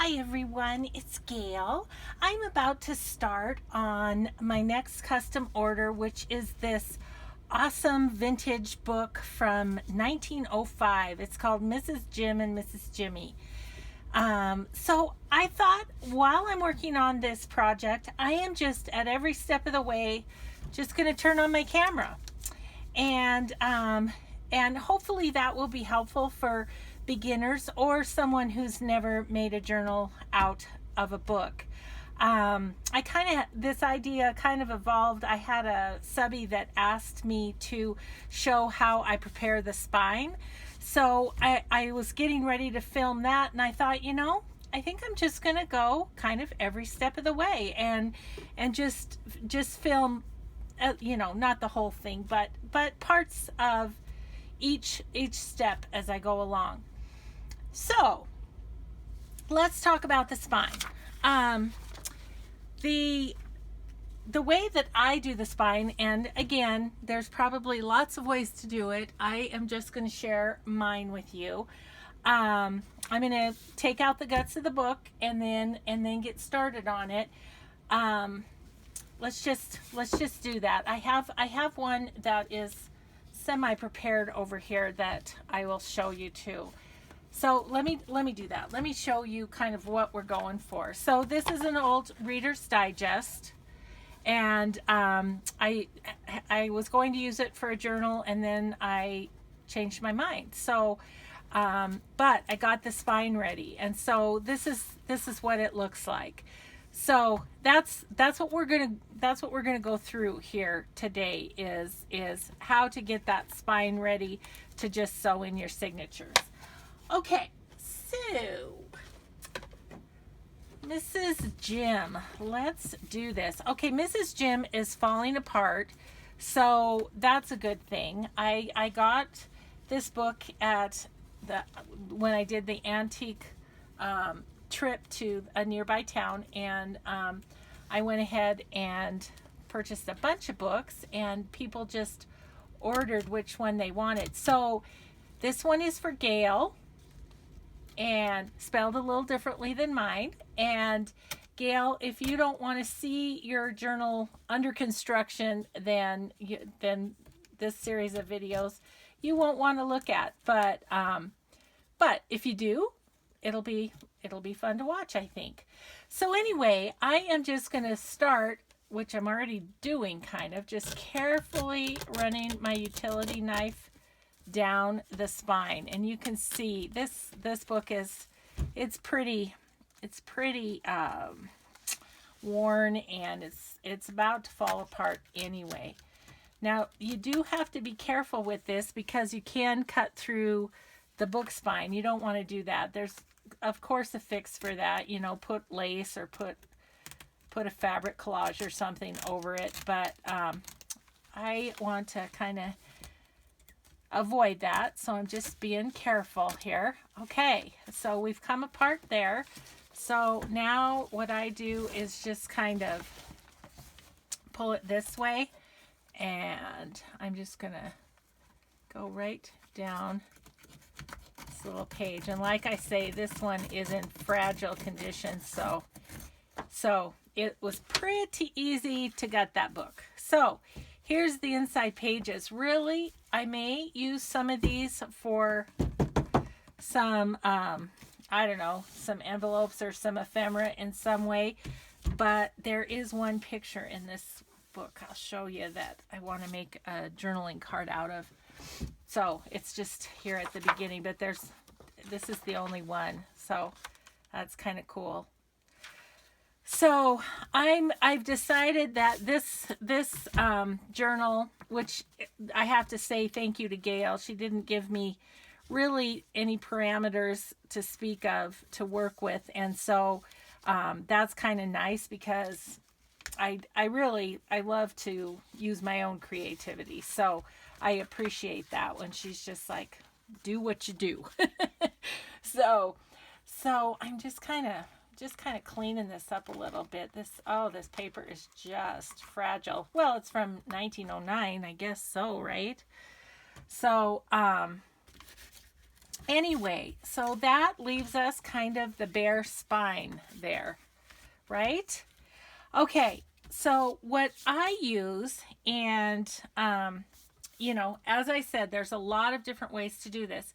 Hi everyone, it's Gail. I'm about to start on my next custom order, which is this awesome vintage book from 1905. It's called Mrs. Jim and Mrs. Jimmy. So I thought while I'm working on this project, I am just at every step of the way just going to turn on my camera. And hopefully that will be helpful for beginners or someone who's never made a journal out of a book. This idea kind of evolved. I had a subby that asked me to show how I prepare the spine. So I was getting ready to film that, and I thought, I think I'm just going to go kind of every step of the way and just film, not the whole thing, but parts of each step as I go along. So let's talk about the spine. The way that I do the spine, and again, there's probably lots of ways to do it. I am just going to share mine with you. I'm going to take out the guts of the book and then get started on it. Let's just do that. I have one that is semi-prepared over here that I will show you too. So let me do that. Let me show you kind of what we're going for. So this is an old Reader's Digest, and I was going to use it for a journal, and then I changed my mind. So but I got the spine ready, and so this is what it looks like. So that's what we're gonna go through here today is how to get that spine ready to just sew in your signatures. Okay, so Mrs. Jim, let's do this. Okay, Mrs. Jim is falling apart, so that's a good thing. I got this book at when I did the antique trip to a nearby town, and I went ahead and purchased a bunch of books, and people just ordered which one they wanted. So this one is for Gail, and spelled a little differently than mine. And Gail, if you don't want to see your journal under construction, then this series of videos you won't want to look at. But if you do, it'll be fun to watch, I think. So anyway, I am just going to start, which I'm already doing, kind of just carefully running my utility knife down the spine, and you can see this book it's pretty worn, and it's about to fall apart anyway. Now you do have to be careful with this because you can cut through the book spine. You don't want to do that. There's of course a fix for that, put lace or put a fabric collage or something over it, but I want to kind of avoid that, so I'm just being careful here. Okay, so we've come apart there. So now what I do is just kind of pull it this way, and I'm just gonna go right down this little page. And like I say, this one is in fragile condition, so it was pretty easy to gut that book. So here's the inside pages. Really, I may use some of these for some, I don't know, some envelopes or some ephemera in some way. But there is one picture in this book I'll show you that I want to make a journaling card out of. So it's just here at the beginning, but this is the only one. So that's kind of cool. So I've decided that this journal, which I have to say thank you to Gail. She didn't give me really any parameters to speak of to work with, and so that's kind of nice because I love to use my own creativity. So I appreciate that when she's just like, do what you do. So I'm just kind of cleaning this up a little bit. This paper is just fragile. Well, it's from 1909, I guess so, right? So Anyway, so that leaves us kind of the bare spine there, right? Okay, so what I use, and you know, as I said, there's a lot of different ways to do this,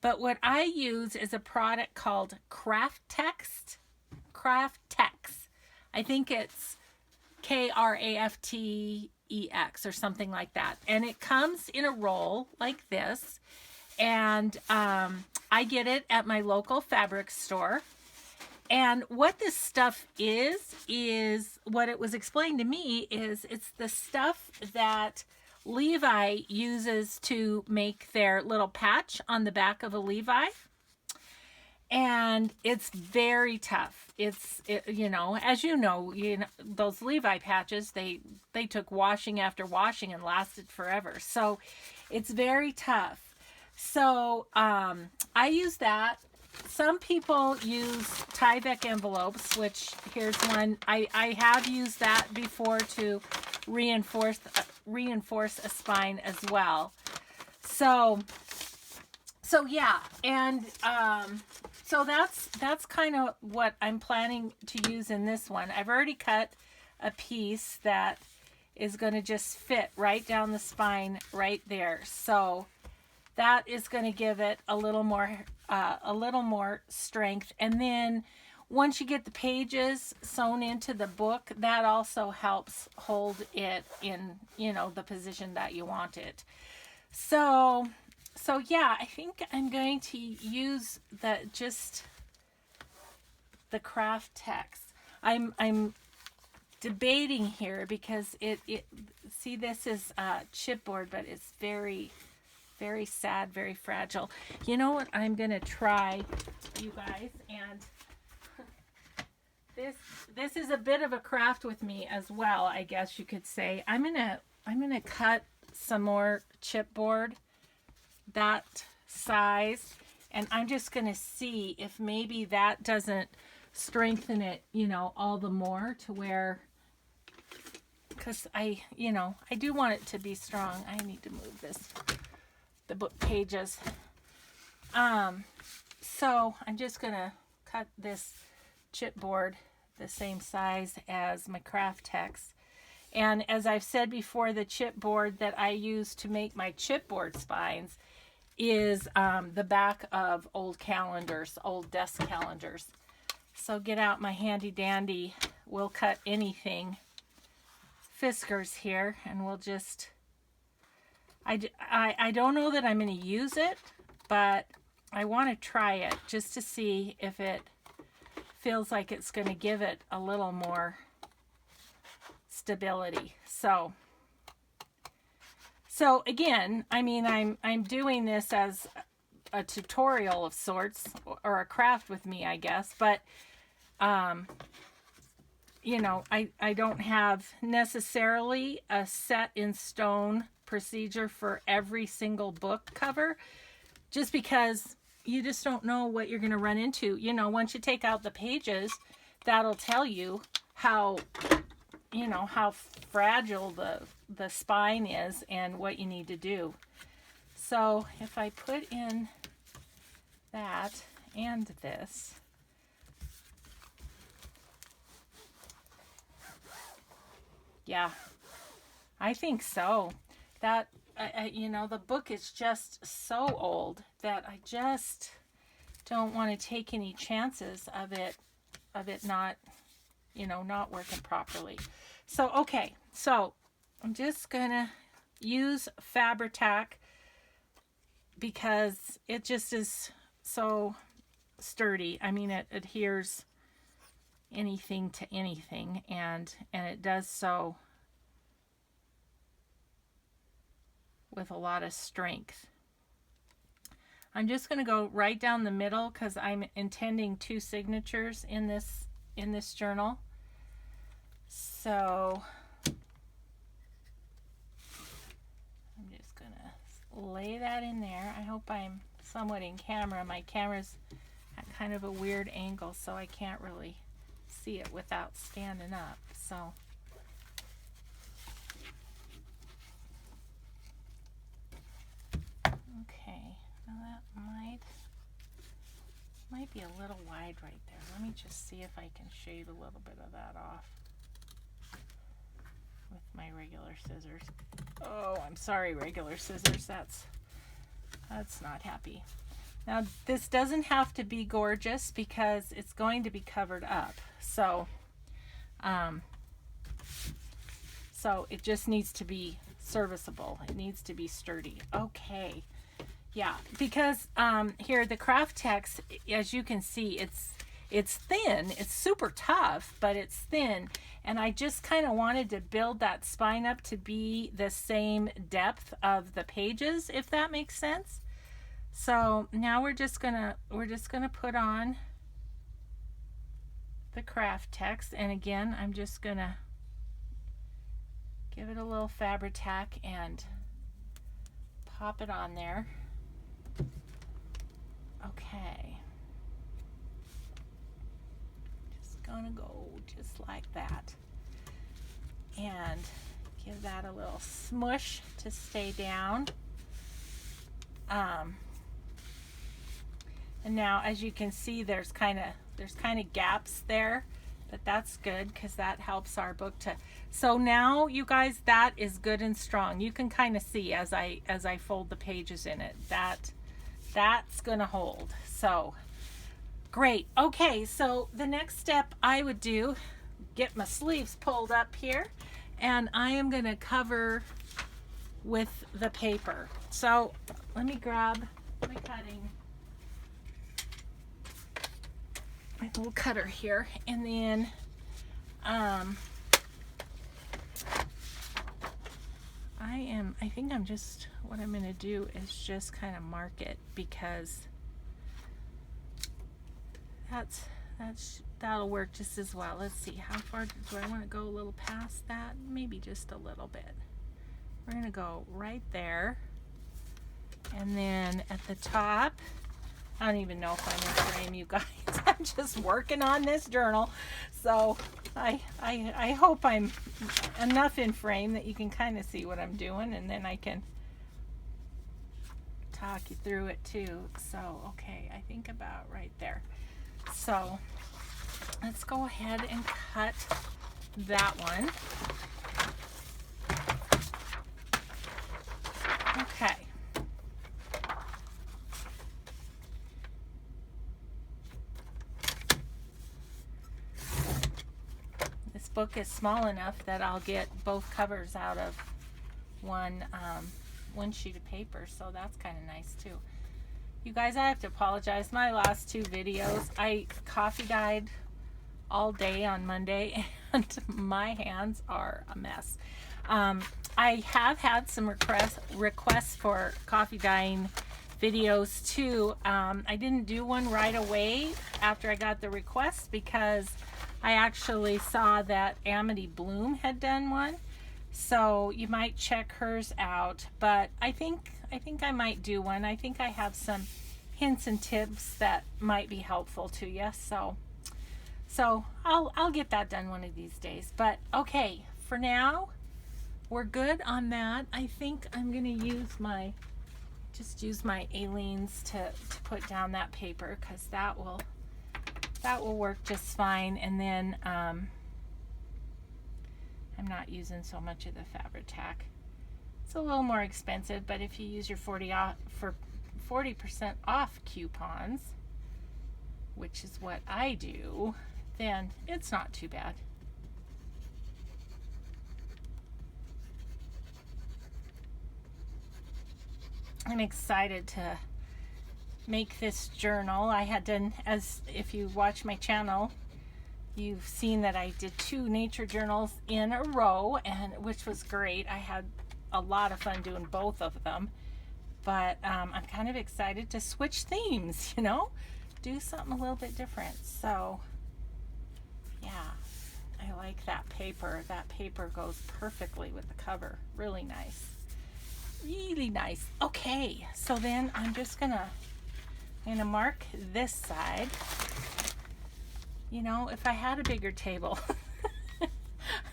but what I use is a product called Craftex. I think it's Kraftex or something like that. And it comes in a roll like this. And I get it at my local fabric store. And what this stuff is what it was explained to me is it's the stuff that Levi uses to make their little patch on the back of a Levi. And it's very tough. You know, as you know, those Levi patches, they took washing after washing and lasted forever. So it's very tough. So I use that. Some people use Tyvek envelopes, which here's one. I have used that before to reinforce a spine as well. So yeah, and so that's kind of what I'm planning to use in this one. I've already cut a piece that is going to just fit right down the spine right there. So that is going to give it a little more strength. And then once you get the pages sewn into the book, that also helps hold it in, you know, the position that you want it. So yeah, I think I'm going to use the Craftex. I'm debating here because it see, this is chipboard, but it's very, very sad, very fragile. You know what I'm gonna try, you guys, and this is a bit of a craft with me as well, I guess you could say. I'm gonna cut some more chipboard that size, and I'm just gonna see if maybe that doesn't strengthen it, you know, all the more to where, because I do want it to be strong. I need to move the book pages. So I'm just gonna cut this chipboard the same size as my Craftex. And as I've said before, the chipboard that I use to make my chipboard spines is the back of old calendars, old desk calendars. So get out my handy dandy We'll Cut Anything Fiskars here, and we'll just, I don't know that I'm going to use it, but I want to try it just to see if it feels like it's going to give it a little more stability. So again, I mean, I'm doing this as a tutorial of sorts, or a craft with me, I guess, but you know, I don't have necessarily a set in stone procedure for every single book cover, just because you just don't know what you're going to run into. You know, once you take out the pages, that'll tell you how, you know, how fragile the spine is and what you need to do. So if I put in that and this, yeah, I think so. That, you know, the book is just so old that I just don't want to take any chances of it not, you know, not working properly. So, okay, so I'm just gonna use Fabri-Tac because it just is so sturdy. I mean, it adheres anything to anything, and it does so with a lot of strength. I'm just going to go right down the middle because I'm intending 2 signatures in this journal. So I'm just going to lay that in there. I hope I'm somewhat in camera. My camera's at kind of a weird angle, so I can't really see it without standing up. So okay, now that might Might be a little wide right there. Let me just see if I can shave a little bit of that off with my regular scissors. Oh, I'm sorry, regular scissors. That's not happy. Now, this doesn't have to be gorgeous because it's going to be covered up. So it just needs to be serviceable. It needs to be sturdy. Okay. Yeah, because here the craft text, as you can see, it's thin. It's super tough, but it's thin. And I just kind of wanted to build that spine up to be the same depth of the pages, if that makes sense. So now we're just gonna put on the craft text, and again, I'm just gonna give it a little Fabri-Tac and pop it on there. Okay. Just gonna go just like that. And give that a little smush to stay down. And now, as you can see, there's kind of gaps there, but that's good because that helps our book to. So now, you guys, that is good and strong. You can kind of see as I fold the pages in it that's gonna hold. So great. Okay, so the next step I would do, get my sleeves pulled up here, and I am gonna cover with the paper. So let me grab my little cutter here, and then what I'm gonna do is just kind of mark it, because that'll work just as well. Let's see, how far do I want to go? A little past that, maybe just a little bit. We're gonna go right there, and then at the top, I don't even know if I'm in frame, you guys. I'm just working on this journal, so I hope I'm enough in frame that you can kind of see what I'm doing, and then I can talk you through it too. So okay, I think about right there. So let's go ahead and cut that one. Okay. This book is small enough that I'll get both covers out of one sheet of paper, so that's kind of nice too. You guys, I have to apologize. My last two videos, I coffee dyed all day on Monday, and my hands are a mess. I have had some requests for coffee dyeing videos too. I didn't do one right away after I got the request because I actually saw that Amity Bloom had done one. So you might check hers out, but I think I might do one. I think I have some hints and tips that might be helpful to you. So I'll get that done one of these days. But okay, for now, we're good on that. I think I'm gonna use my Aleene's to put down that paper, because that will work just fine. And then I'm not using so much of the Fabri-Tac. It's a little more expensive, but if you use your 40% off coupons, which is what I do, then it's not too bad. I'm excited to make this journal. I had done, as if you watch my channel, you've seen that I did 2 nature journals in a row, and which was great. I had a lot of fun doing both of them, but I'm kind of excited to switch themes, you know, do something a little bit different. So yeah, I like that paper. That paper goes perfectly with the cover. Really nice. Really nice. Okay, so then I'm gonna mark this side. You know, if I had a bigger table,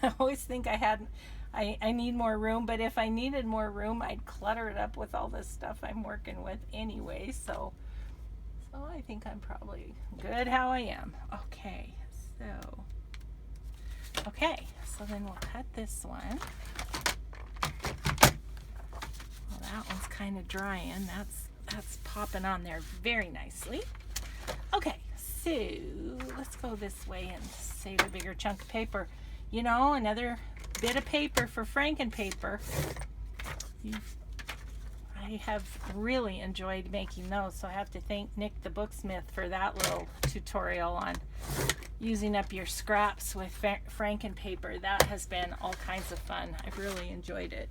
I always think I need more room, but if I needed more room, I'd clutter it up with all this stuff I'm working with anyway. So Oh, I think I'm probably good how I am. Okay, so then we'll cut this one. Well, that one's kind of drying. That's popping on there very nicely. Okay, so let's go this way and save a bigger chunk of paper. You know, another bit of paper for Frankenpaper. I have really enjoyed making those, so I have to thank Nick the Booksmith for that little tutorial on using up your scraps with Frankenpaper. That has been all kinds of fun. I've really enjoyed it.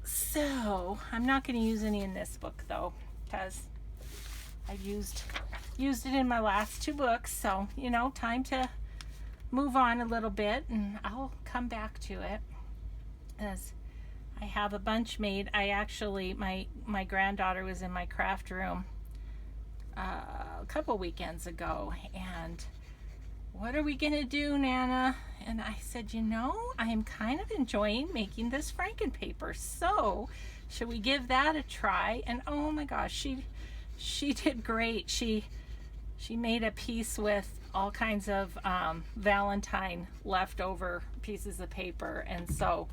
So I'm not going to use any in this book though, because I've used it in my last two books. So, you know, time to move on a little bit, and I'll come back to it as I have a bunch made. I actually, my granddaughter was in my craft room a couple weekends ago, and what are we gonna do, Nana? And I said, you know, I am kind of enjoying making this Frankenpaper, so should we give that a try? And oh my gosh, she did great. She made a piece with all kinds of Valentine leftover pieces of paper, and so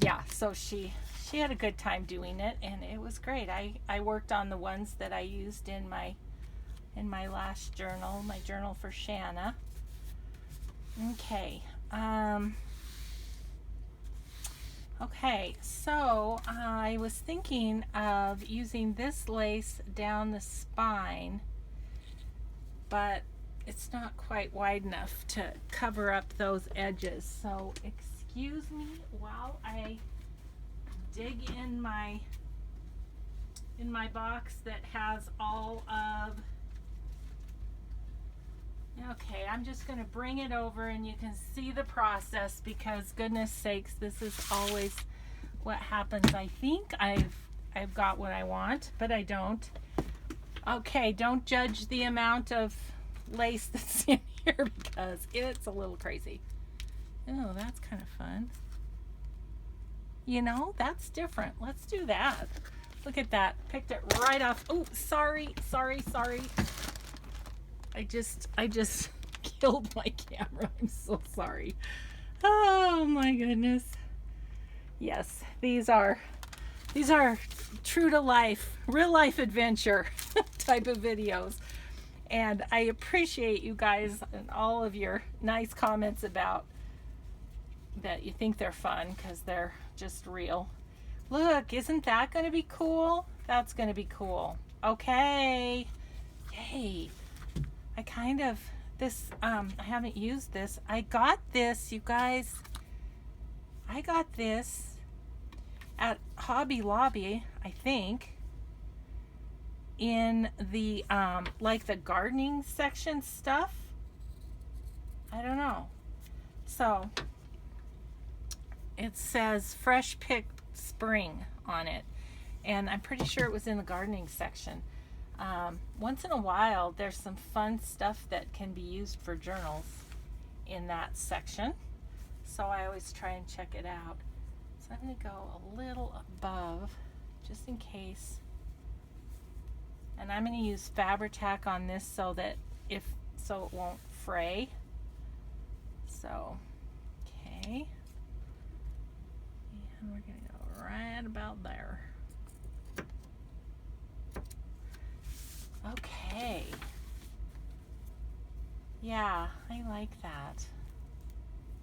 yeah, so she had a good time doing it, and it was great. I worked on the ones that I used in my last journal, my journal for Shanna. Okay. Okay, so I was thinking of using this lace down the spine, but it's not quite wide enough to cover up those edges. So excuse me while I dig in my box that has all of. Okay, I'm just going to bring it over and you can see the process, because goodness sakes, this is always what happens. I think I've got what I want, but I don't. Okay, don't judge the amount of lace that's in here because it's a little crazy. Oh, that's kind of fun. You know, that's different. Let's do that. Look at that. Picked it right off. Oh, sorry. I just killed my camera. I'm so sorry. Oh my goodness. Yes, these are true to life, real life adventure type of videos. And I appreciate you guys and all of your nice comments about that you think they're fun, because they're just real. Look, isn't that going to be cool? That's going to be cool. Okay. Yay. I haven't used this. I got this, you guys. I got this at Hobby Lobby, I think, in the like the gardening section stuff. I don't know. So it says fresh picked spring on it, and I'm pretty sure it was in the gardening section. Once in a while there's some fun stuff that can be used for journals in that section, so I always try and check it out. So I'm going to go a little above just in case, and I'm going to use Fabri-Tac on this so that it won't fray. So okay, and we're going to go right about there. Okay. Yeah, I like that.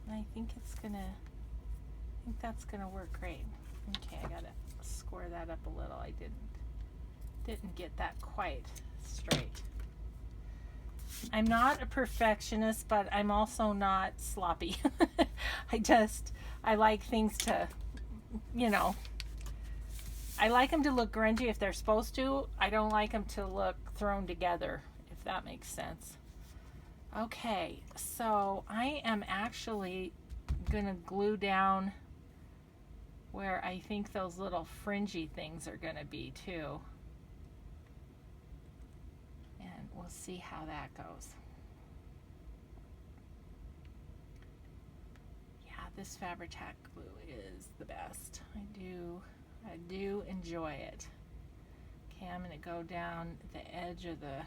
And I think that's gonna work great. Okay, I gotta square that up a little. I didn't get that quite straight. I'm not a perfectionist, but I'm also not sloppy. I like things to, you know, I like them to look grungy if they're supposed to. I don't like them to look thrown together, if that makes sense. Okay, so I am actually gonna glue down where I think those little fringy things are gonna be too. And we'll see how that goes. Yeah, this Fabri-Tac glue is the best. I do enjoy it. Okay, I'm going to go down the edge of the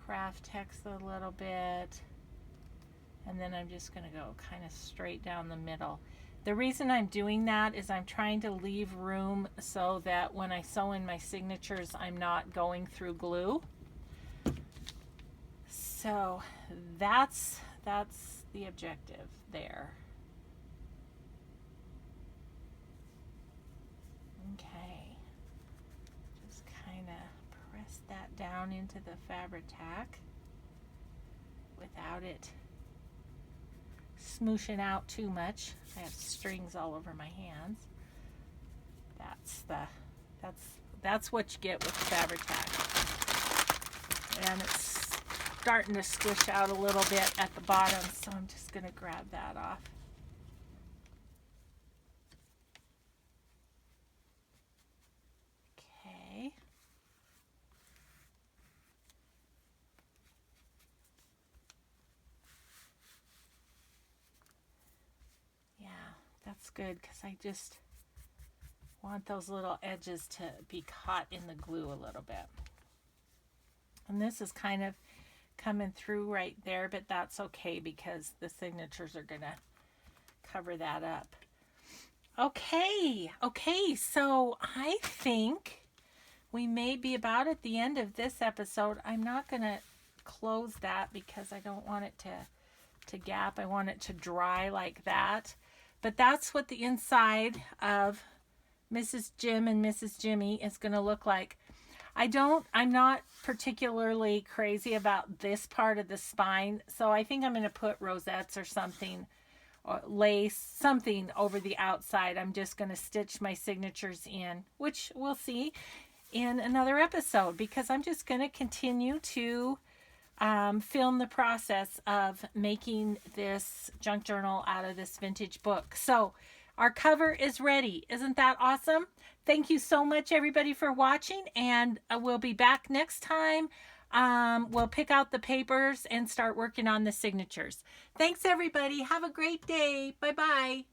craft text a little bit, and then I'm just going to go kind of straight down the middle. The reason I'm doing that is I'm trying to leave room so that when I sew in my signatures, I'm not going through glue. So that's the objective there. Okay, just kind of press that down into the Fabri-Tac without it smooshing out too much. I have strings all over my hands. That's what you get with Fabri-Tac. And it's starting to squish out a little bit at the bottom, so I'm just going to grab that off. Okay. Yeah, that's good because I just want those little edges to be caught in the glue a little bit. And this is kind of coming through right there, but that's okay because the signatures are going to cover that up. Okay, so I think we may be about at the end of this episode. I'm not going to close that because I don't want it to gap. I want it to dry like that. But that's what the inside of Mrs. Jim and Mrs. Jimmy is going to look like. I'm not particularly crazy about this part of the spine, so I think I'm going to put rosettes or something, or lace, something over the outside. I'm just going to stitch my signatures in, which we'll see in another episode, because I'm just going to continue to film the process of making this junk journal out of this vintage book. So our cover is ready. Isn't that awesome? Thank you so much, everybody, for watching, and we'll be back next time. We'll pick out the papers and start working on the signatures. Thanks, everybody. Have a great day. Bye-bye.